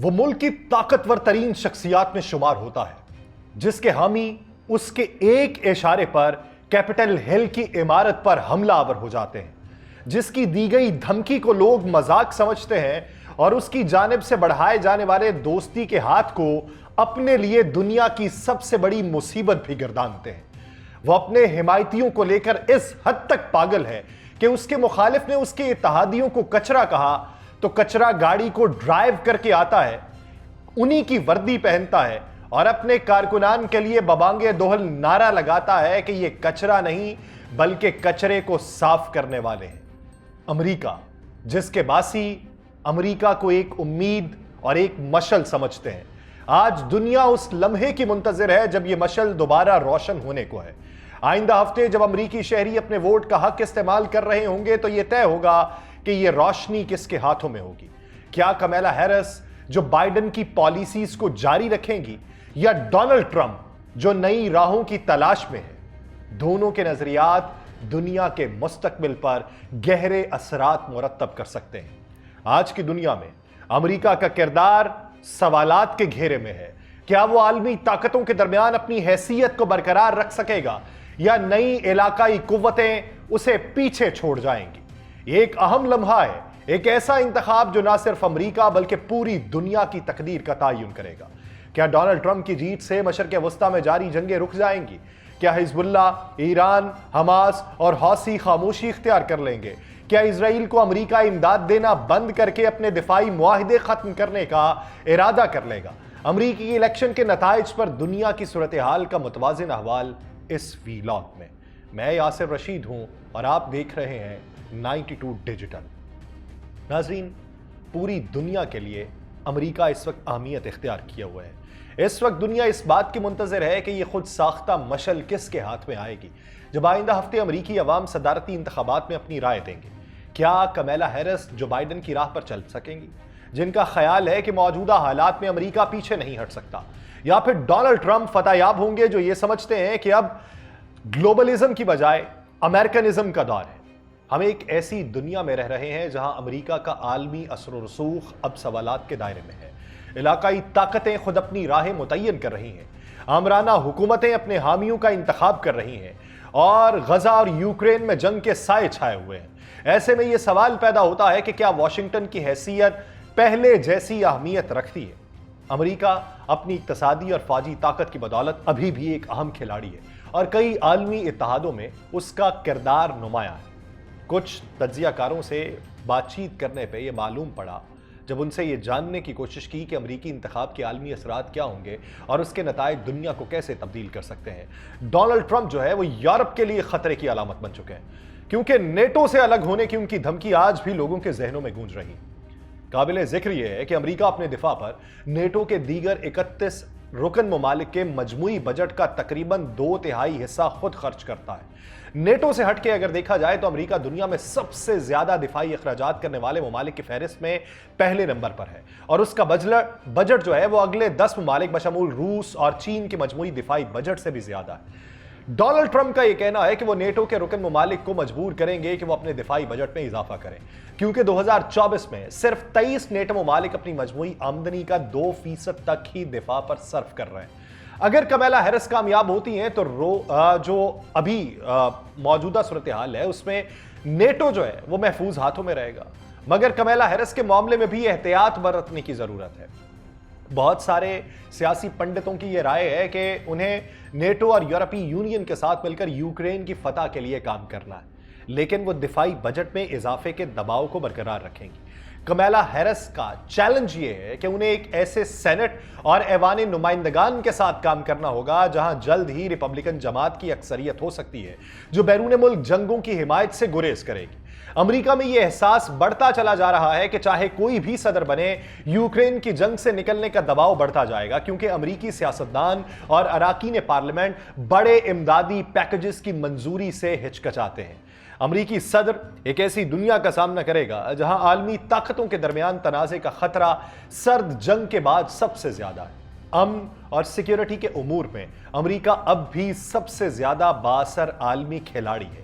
وہ ملک کی طاقتور ترین شخصیات میں شمار ہوتا ہے جس کے حامی اس کے ایک اشارے پر کیپٹل ہل کی عمارت پر حملہ آور ہو جاتے ہیں، جس کی دی گئی دھمکی کو لوگ مذاق سمجھتے ہیں اور اس کی جانب سے بڑھائے جانے والے دوستی کے ہاتھ کو اپنے لیے دنیا کی سب سے بڑی مصیبت بھی گردانتے ہیں۔ وہ اپنے حمایتیوں کو لے کر اس حد تک پاگل ہے کہ اس کے مخالف نے اس کے اتحادیوں کو کچرا کہا تو کچرا گاڑی کو ڈرائیو کر کے آتا ہے، انہی کی وردی پہنتا ہے اور اپنے کارکنان کے لیے ببانگے دوہل نعرہ لگاتا ہے کہ یہ کچرا نہیں بلکہ کچرے کو صاف کرنے والے ہیں۔ امریکہ، جس کے باسی امریکہ کو ایک امید اور ایک مشعل سمجھتے ہیں، آج دنیا اس لمحے کی منتظر ہے جب یہ مشعل دوبارہ روشن ہونے کو ہے۔ آئندہ ہفتے جب امریکی شہری اپنے ووٹ کا حق استعمال کر رہے ہوں گے تو یہ طے ہوگا کہ یہ روشنی کس کے ہاتھوں میں ہوگی۔ کیا کمیلا ہیرس جو بائیڈن کی پالیسیز کو جاری رکھیں گی یا ڈونلڈ ٹرمپ جو نئی راہوں کی تلاش میں ہے؟ دونوں کے نظریات دنیا کے مستقبل پر گہرے اثرات مرتب کر سکتے ہیں۔ آج کی دنیا میں امریکہ کا کردار سوالات کے گھیرے میں ہے۔ کیا وہ عالمی طاقتوں کے درمیان اپنی حیثیت کو برقرار رکھ سکے گا یا نئی علاقائی قوتیں اسے پیچھے چھوڑ جائیں گی؟ یہ ایک اہم لمحہ ہے، ایک ایسا انتخاب جو نہ صرف امریکہ بلکہ پوری دنیا کی تقدیر کا تعین کرے گا۔ کیا ڈونلڈ ٹرمپ کی جیت سے مشرق وسطیٰ میں جاری جنگیں رک جائیں گی؟ کیا حزب اللہ، ایران، حماس اور حوثی خاموشی اختیار کر لیں گے؟ کیا اسرائیل کو امریکہ امداد دینا بند کر کے اپنے دفاعی معاہدے ختم کرنے کا ارادہ کر لے گا؟ امریکی الیکشن کے نتائج پر دنیا کی صورتحال کا متوازن احوال اس ویلاگ میں۔ میں یاسر رشید ہوں اور آپ دیکھ رہے ہیں 92 ڈیجیٹل۔ ناظرین، پوری دنیا کے لیے امریکہ اس وقت اہمیت اختیار کیا ہوا ہے۔ اس وقت دنیا اس بات کی منتظر ہے کہ یہ خود ساختہ مشعل کس کے ہاتھ میں آئے گی جب آئندہ ہفتے امریکی عوام صدارتی انتخابات میں اپنی رائے دیں گے۔ کیا کمیلا ہیرس جو بائیڈن کی راہ پر چل سکیں گی، جن کا خیال ہے کہ موجودہ حالات میں امریکہ پیچھے نہیں ہٹ سکتا، یا پھر ڈونلڈ ٹرمپ فتح یاب ہوں گے جو یہ سمجھتے ہیں کہ اب گلوبلزم کی بجائے امریکنزم کا دور ہے؟ ہم ایک ایسی دنیا میں رہ رہے ہیں جہاں امریکہ کا عالمی اثر و رسوخ اب سوالات کے دائرے میں ہے۔ علاقائی طاقتیں خود اپنی راہیں متعین کر رہی ہیں، آمرانہ حکومتیں اپنے حامیوں کا انتخاب کر رہی ہیں اور غزہ اور یوکرین میں جنگ کے سائے چھائے ہوئے ہیں۔ ایسے میں یہ سوال پیدا ہوتا ہے کہ کیا واشنگٹن کی حیثیت پہلے جیسی اہمیت رکھتی ہے؟ امریکہ اپنی اقتصادی اور فوجی طاقت کی بدولت ابھی بھی ایک اہم کھلاڑی ہے اور کئی عالمی اتحادوں میں اس کا کردار نمایاں ہے۔ کچھ تجزیہ کاروں سے بات چیت کرنے پہ یہ معلوم پڑا جب ان سے یہ جاننے کی کوشش کی کہ امریکی انتخاب کے عالمی اثرات کیا ہوں گے اور اس کے نتائج دنیا کو کیسے تبدیل کر سکتے ہیں۔ ڈونلڈ ٹرمپ جو ہے وہ یورپ کے لیے خطرے کی علامت بن چکے ہیں کیونکہ نیٹو سے الگ ہونے کی ان کی دھمکی آج بھی لوگوں کے ذہنوں میں گونج رہی۔ قابل ذکر یہ ہے کہ امریکہ اپنے دفاع پر نیٹو کے دیگر 31 رکن ممالک کے مجموعی بجٹ کا تقریباً 2/3 حصہ خود خرچ کرتا ہے۔ نیٹو سے ہٹ کے اگر دیکھا جائے تو امریکہ دنیا میں سب سے زیادہ دفاعی اخراجات کرنے والے ممالک کی فہرست میں پہلے نمبر پر ہے اور اس کا بجٹ جو ہے وہ اگلے 10 ممالک بشمول روس اور چین کے مجموعی دفاعی بجٹ سے بھی زیادہ ہے۔ ڈونلڈ ٹرمپ کا یہ کہنا ہے کہ وہ نیٹو کے رکن ممالک کو مجبور کریں گے کہ وہ اپنے دفاعی بجٹ میں اضافہ کریں کیونکہ 2024 میں صرف 23 نیٹو ممالک اپنی مجموعی آمدنی کا 2% تک ہی دفاع پر صرف کر رہے ہیں۔ اگر کمیلا ہیرس کامیاب ہوتی ہیں تو جو ابھی موجودہ صورتحال ہے اس میں نیٹو جو ہے وہ محفوظ ہاتھوں میں رہے گا، مگر کمیلا ہیرس کے معاملے میں بھی احتیاط برتنے کی ضرورت ہے۔ بہت سارے سیاسی پنڈتوں کی یہ رائے ہے کہ انہیں نیٹو اور یورپی یونین کے ساتھ مل کر یوکرین کی فتح کے لیے کام کرنا ہے، لیکن وہ دفاعی بجٹ میں اضافے کے دباؤ کو برقرار رکھیں گی۔ کمیلا ہیرس کا چیلنج یہ ہے کہ انہیں ایک ایسے سینٹ اور ایوان نمائندگان کے ساتھ کام کرنا ہوگا جہاں جلد ہی ریپبلکن جماعت کی اکثریت ہو سکتی ہے جو بیرون ملک جنگوں کی حمایت سے گریز کرے گی۔ امریکہ میں یہ احساس بڑھتا چلا جا رہا ہے کہ چاہے کوئی بھی صدر بنے، یوکرین کی جنگ سے نکلنے کا دباؤ بڑھتا جائے گا کیونکہ امریکی سیاستدان اور اراکین پارلیمنٹ بڑے امدادی پیکجز کی منظوری سے ہچکچاتے ہیں۔ امریکی صدر ایک ایسی دنیا کا سامنا کرے گا جہاں عالمی طاقتوں کے درمیان تنازع کا خطرہ سرد جنگ کے بعد سب سے زیادہ ہے۔ امن اور سیکیورٹی کے امور میں امریکہ اب بھی سب سے زیادہ بااثر عالمی کھلاڑی ہے،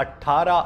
18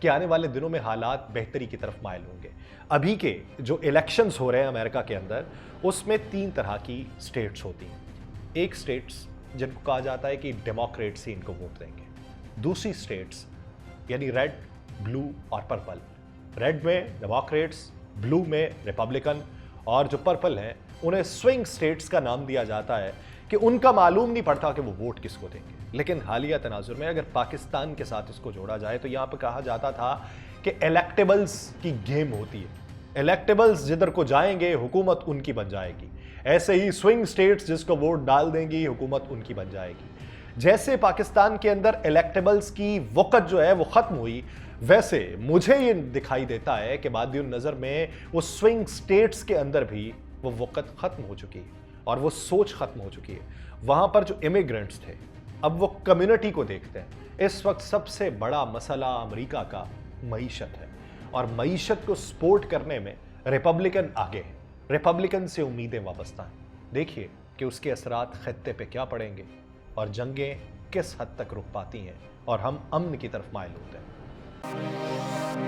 کہ آنے والے دنوں میں حالات بہتری کی طرف مائل ہوں گے۔ ابھی کے جو الیکشنز ہو رہے ہیں امریکہ کے اندر، اس میں 3 طرح کی سٹیٹس ہوتی ہیں۔ ایک سٹیٹس جن کو کہا جاتا ہے کہ ڈیموکریٹس ہی ان کو ووٹ دیں گے، دوسری سٹیٹس یعنی ریڈ، بلو اور پرپل۔ ریڈ میں ڈیموکریٹس، بلو میں ریپبلکن، اور جو پرپل ہیں انہیں سوئنگ سٹیٹس کا نام دیا جاتا ہے کہ ان کا معلوم نہیں پڑتا کہ وہ ووٹ کس کو دیں گے۔ لیکن حالیہ تناظر میں اگر پاکستان کے ساتھ اس کو جوڑا جائے تو یہاں پہ کہا جاتا تھا کہ الیکٹیبلز کی گیم ہوتی ہے، الیکٹیبلز جدھر کو جائیں گے حکومت ان کی بن جائے گی، ایسے ہی سوئنگ سٹیٹس جس کو ووٹ ڈال دیں گی حکومت ان کی بن جائے گی۔ جیسے پاکستان کے اندر الیکٹیبلز کی وقت جو ہے وہ ختم ہوئی، ویسے مجھے یہ دکھائی دیتا ہے کہ بادی النظر میں وہ سوئنگ سٹیٹس کے اندر بھی وہ وقت ختم ہو چکی ہے اور وہ سوچ ختم ہو چکی ہے۔ وہاں پر جو امیگرنٹس تھے اب وہ کمیونٹی کو دیکھتے ہیں۔ اس وقت سب سے بڑا مسئلہ امریکہ کا معیشت ہے، اور معیشت کو سپورٹ کرنے میں ریپبلکن آگے ہیں، ریپبلکن سے امیدیں وابستہ ہیں۔ دیکھیے کہ اس کے اثرات خطے پہ کیا پڑیں گے اور جنگیں کس حد تک رک پاتی ہیں اور ہم امن کی طرف مائل ہوتے ہیں۔